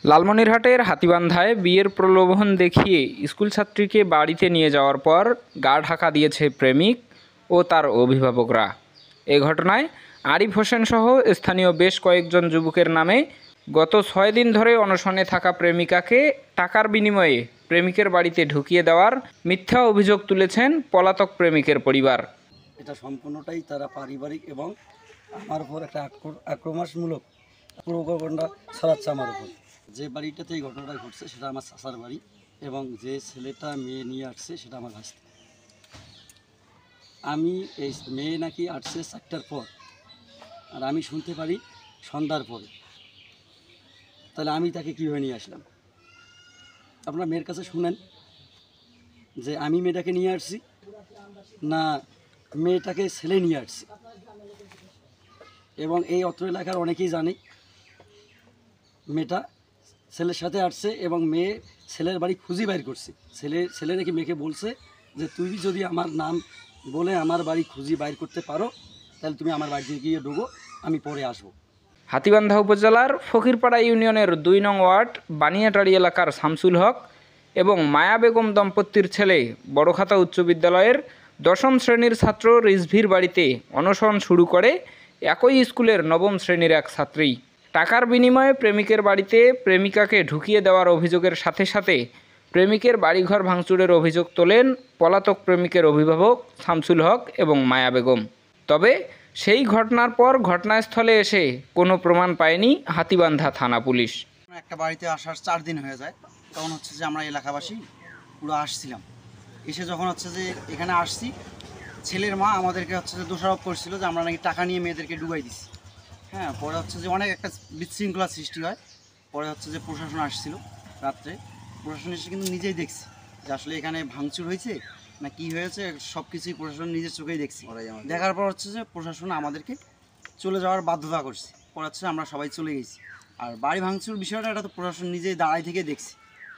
লালমনিরহাটের হাতীবান্ধায় বিয়ের প্রলোভন দেখিয়ে স্কুল ছাত্রীকে বাড়িতে নিয়ে যাওয়ার পর গা ঢাকা দিয়েছে প্রেমিক ও তার অভিভাবকরা। এ ঘটনায় আরিফ হোসেন সহ স্থানীয় বেশ কয়েকজন যুবকের নামে গত 6 দিন ধরে অনশনে থাকা প্রেমিকাকে টাকার বিনিময়ে প্রেমিকের বাড়িতে ঢুকিয়ে দেওয়ার মিথ্যা অভিযোগ তুলেছেন পলাতক প্রেমিকের পরিবার। এটা সম্পূর্ণটাই তারা পারিবারিক এবং আমার উপর একটা আক্রমণমূলক প্রোপাগান্ডা ছড়াচ্ছে আমার উপর। যে বাড়িটাতে এই ঘটনাটা ঘটছে সেটা আমার চাচার বাড়ি এবং যে ছেলেটা মেয়ে নিয়ে আসছে সেটা আমার ভাস্তি। আমি এই মেয়ে নাকি আসছে 4টার পর, আর আমি শুনতে পারি সন্ধ্যার পরে। তাহলে আমি তাকে কীভাবে নিয়ে আসলাম? আপনার মেয়ের কাছে শুনেন যে আমি মেয়েটাকে নিয়ে আসছি না মেয়েটাকে ছেলে নিয়ে আসছি। এবং এই অত্র এলাকার অনেকেই জানে মেয়েটা ছেলের সাথে আসছে এবং মেয়ে ছেলের বাড়ি খুঁজি বাইর করছে। ছেলে নাকি মেয়েকে বলছে যে তুই যদি আমার নাম বলে আমার বাড়ি খুঁজি বাইর করতে পারো তাহলে তুমি আমার বাড়িতে গিয়ে ঢোকো, আমি পরে আসবো। হাতীবান্ধা উপজেলার ফকিরপাড়া ইউনিয়নের 2 নং ওয়ার্ড বানিয়াটারি এলাকার শামসুল হক এবং মায়া বেগম দম্পতির ছেলে বড়খাতা উচ্চ বিদ্যালয়ের 10ম শ্রেণীর ছাত্র রিজভির বাড়িতে অনশন শুরু করে একই স্কুলের 9ম শ্রেণীর এক ছাত্রী। টাকার বিনিময়ে প্রেমিকের বাড়িতে প্রেমিকাকে ঢুকিয়ে দেওয়ার অভিযোগের সাথে সাথে প্রেমিকের বাড়িঘর ভাঙচুরের অভিযোগ তোলেন পলাতক প্রেমিকের অভিভাবক শামসুল হক এবং মায়া বেগম। তবে সেই ঘটনার পর ঘটনাস্থলে এসে কোনো প্রমাণ পায়নি হাতীবান্ধা থানা পুলিশ। একটা বাড়িতে আসার 4 দিন হয়ে যায়, তখন হচ্ছে যে আমরা এলাকাবাসী পুরো আসছিলাম। এসে যখন হচ্ছে যে এখানে আসছি, ছেলের মা আমাদেরকে হচ্ছে যে দোষারোপ করছিল যে আমরা নাকি টাকা নিয়ে মেয়েদেরকে ডুবাই দিছি। হ্যাঁ, পরে হচ্ছে যে অনেক একটা বিশৃঙ্খলা সৃষ্টি হয়। পরে হচ্ছে যে প্রশাসন আসছিল রাত্রে। প্রশাসন এসে কিন্তু নিজেই দেখছি যে আসলে এখানে ভাঙচুর হয়েছে না কি হয়েছে, সব কিছুই প্রশাসন নিজের চোখেই দেখছি। দেখার পর হচ্ছে যে প্রশাসন আমাদেরকে চলে যাওয়ার বাধ্যতা করছে। পরে হচ্ছে আমরা সবাই চলে গেছি। আর বাড়ি ভাঙচুর বিষয়টা এটা তো প্রশাসন নিজেই দাঁড়াই থেকে দেখছি।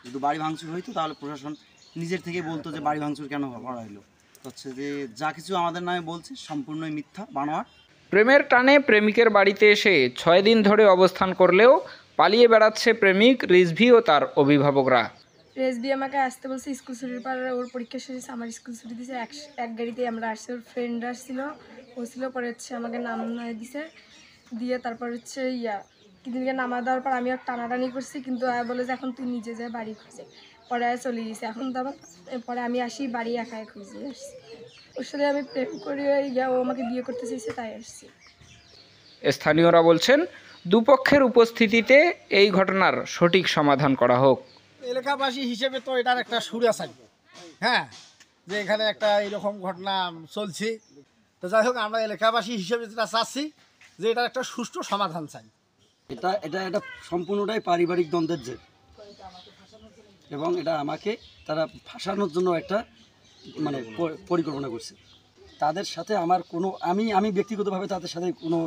যদি বাড়ি ভাঙচুর হইতো তাহলে প্রশাসন নিজের থেকে বলতো যে বাড়ি ভাঙচুর কেন করা হলো। হচ্ছে যে যা কিছু আমাদের নামে বলছে সম্পূর্ণই মিথ্যা, বানোয়াট। প্রেমের টানে প্রেমিকের বাড়িতে এসে 6 দিন ধরে অবস্থান করলেও পালিয়ে বেড়াচ্ছে প্রেমিক রিজভি ও তার অভিভাবকরা। রেজবি আমাকে আসতে বলছে স্কুল ছুটির পর, ওর পরীক্ষা শেষ, আমার স্কুল ছুটি দিয়েছে। এক গাড়িতেই আমরা আসছি, ওর ফ্রেন্ড আসছিল, ও ছিল। পরে হচ্ছে আমাকে নামায় দিছে, দিয়ে তারপর হচ্ছে কিছুদিনকে নামা দেওয়ার পর আমি আর টানাটানি করছি, কিন্তু বলে যে এখন তুই নিজে যা বাড়ি খুঁজে। পরে চলে গেছি। এখন তো আবার পরে আমি আসি বাড়ি একাই খুঁজে আসছি। ওর সাথে আমি প্রেম করি, ও আমাকে বিয়ে করতে চাইছে তাই আসছি। স্থানীয়রা বলছেন দুপক্ষের উপস্থিতিতে এই ঘটনার সঠিক সমাধান করা হোক। এলাকাবাসী হিসেবে তো এটার একটা সুর আছে, হ্যাঁ, যে এখানে একটা এরকম ঘটনা চলছে। তো যাই হোক, আমরা এলাকাবাসী হিসেবে যেটা চাচ্ছি যে এটার একটা সুষ্ঠু সমাধান চাই। এটা সম্পূর্ণটাই পারিবারিক দ্বন্দ্বের জের এবং এটা আমাকে তারা ফাঁসানোর জন্য একটা পরিকল্পনা করছে। তাদের সাথে আমার কোনো আমি ব্যক্তিগতভাবে তাদের সাথে কোনো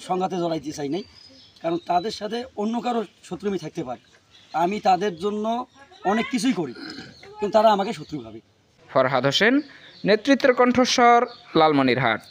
সংঘাতে জড়াইতে চাই নাই, কারণ তাদের সাথে অন্য কারো শত্রুমি থাকতে পারে। আমি তাদের জন্য অনেক কিছুই করি, কিন্তু তারা আমাকে শত্রু ভাবে। ফরহাদ হোসেন, নেতৃত্বের কণ্ঠস্বর, লালমনিরহাট।